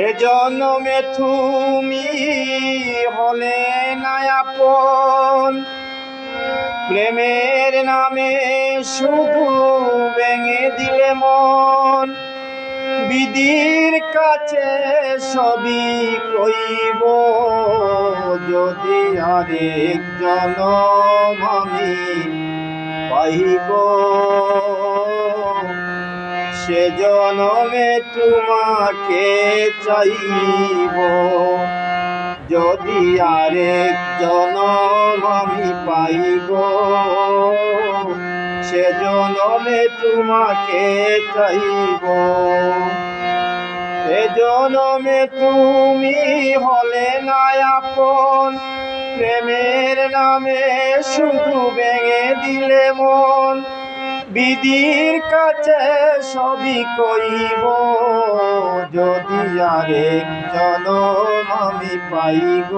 এ জন্মে তুমি হলে না আপন, প্রেমের নামে শুধু ভেঙে দিলে মন। বিধির কাছে সবই কইব, যদি আরেক জনম আমি পাইব, সে জনমে তোমাকে চাইব। যদি আরেক জনম আমি পাইব, সে জনমে তোমাকে চাইব। এ জনমে তুমি হলে না আপন, প্রেমের নামে শুধু ভেঙে দিলে মন। বিধির কাছে সবই কইব, যদি আরেক জনম আমি পাইব,